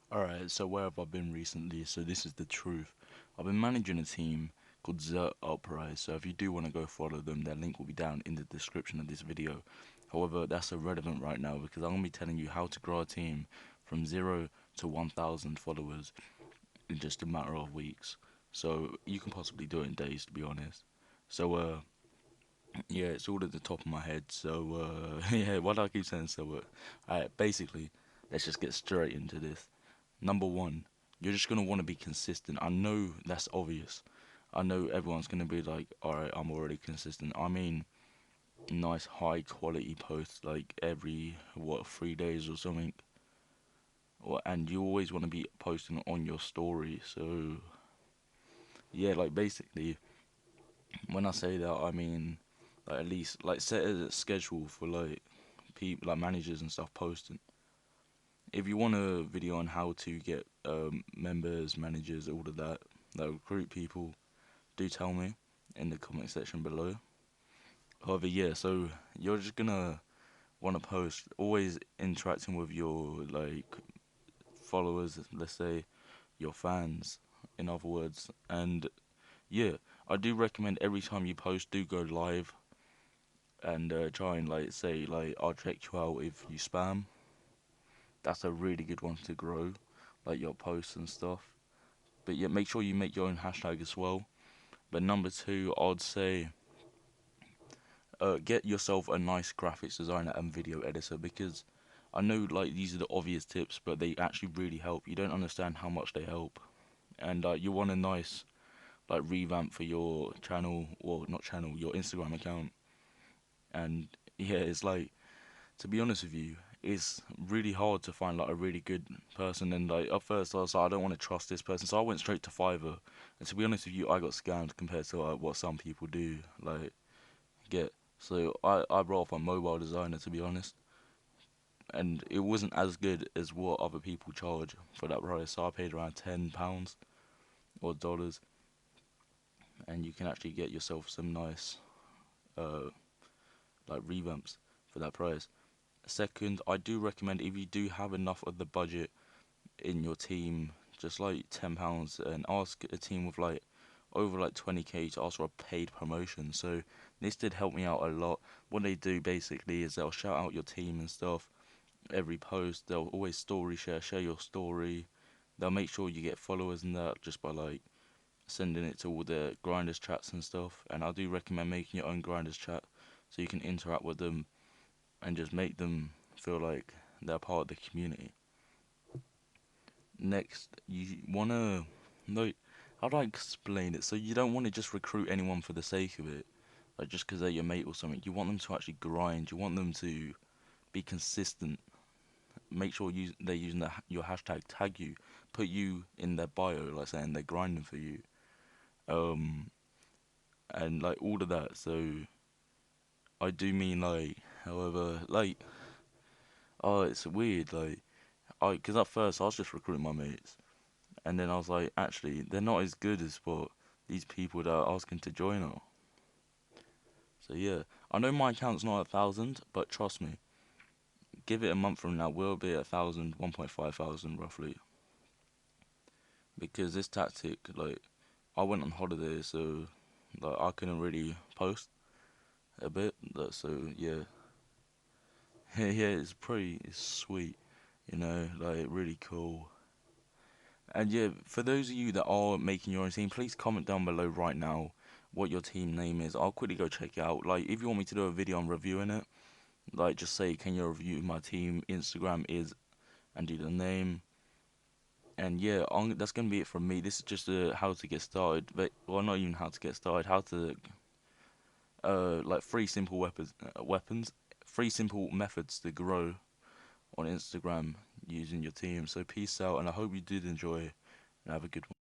Alright, so where have I been recently? So this is the truth. I've been managing a team called Zert Uprise, so if you do want to go follow them, their link will be down in the description of this video. However, that's irrelevant right now because I'm going to be telling you how to grow a team from 0 to 1,000 followers in just a matter of weeks. So you can possibly do it in days, to be honest. So, yeah, it's all at the top of my head. So, yeah, why do I keep saying so? Alright, basically, let's just get straight into this. Number one, you're just gonna want to be consistent. I know that's obvious. I know everyone's gonna be like, alright, I'm already consistent. I mean, nice high quality posts like every, what, 3 days or something. And you always want to be posting on your story. So, yeah, like basically, when I say that, I mean, like at least, like set a schedule for like people, like managers and stuff posting. If you want a video on how to get members, managers, all of that, like recruit people, do tell me in the comment section below. However, yeah, so you're just gonna want to post, always interacting with your like followers, let's say your fans, in other words. And yeah, I do recommend every time you post, do go live and try and like say like I'll check you out if you spam. That's a really good one to grow, like your posts and stuff. But yeah, make sure you make your own hashtag as well. But number two, I'd say get yourself a nice graphics designer and video editor because I know like these are the obvious tips, but they actually really help. You don't understand how much they help, and you want a nice like revamp for your channel or not channel, your Instagram account. And yeah, it's like to be honest with you, it's really hard to find like a really good person. And like at first, I was like, I don't want to trust this person, so I went straight to Fiverr. And to be honest with you, I got scammed compared to what some people do. Like get so I brought up a mobile designer to be honest, and it wasn't as good as what other people charge for that price. So I paid around £10 or dollars, and you can actually get yourself some nice uh like revamps for that price. Second, I do recommend if you do have enough of the budget in your team, just like £10, and ask a team with like over like 20k to ask for a paid promotion. So this did help me out a lot. What they do basically is they'll shout out your team and stuff every post. They'll always story share your story. They'll make sure you get followers and that just by like sending it to all the grinders chats and stuff. And I do recommend making your own grinders chat so you can interact with them and just make them feel like they're part of the community. Next, you wanna no, how do I explain it? So you don't want to just recruit anyone for the sake of it, like just because they're your mate or something. You want them to actually grind. You want them to be consistent. Make sure they're using your hashtag, tag you, put you in their bio, like saying they're grinding for you, um, and like all of that. So I do mean like, however, like, oh, it's weird, like, because at first I was just recruiting my mates, and then I was like, actually, they're not as good as what these people that are asking to join are. So yeah, I know my account's not 1,000, but trust me, give it a month from now, we'll be at 1,000, 1.5 thousand roughly. Because this tactic, like, I went on holiday, so like I couldn't really post a bit. So yeah, yeah, it's sweet, like really cool. And yeah, for those of you that are making your own team, please comment down below right now what your team name is. I'll quickly go check it out. Like, if you want me to do a video on reviewing it, like, just say, can you review my team? Instagram is, and do the name. And yeah, that's gonna be it from me. This is just how to get started, but well, not even how to get started. How to like three simple methods to grow on Instagram using your team. So peace out, and I hope you did enjoy and have a good one.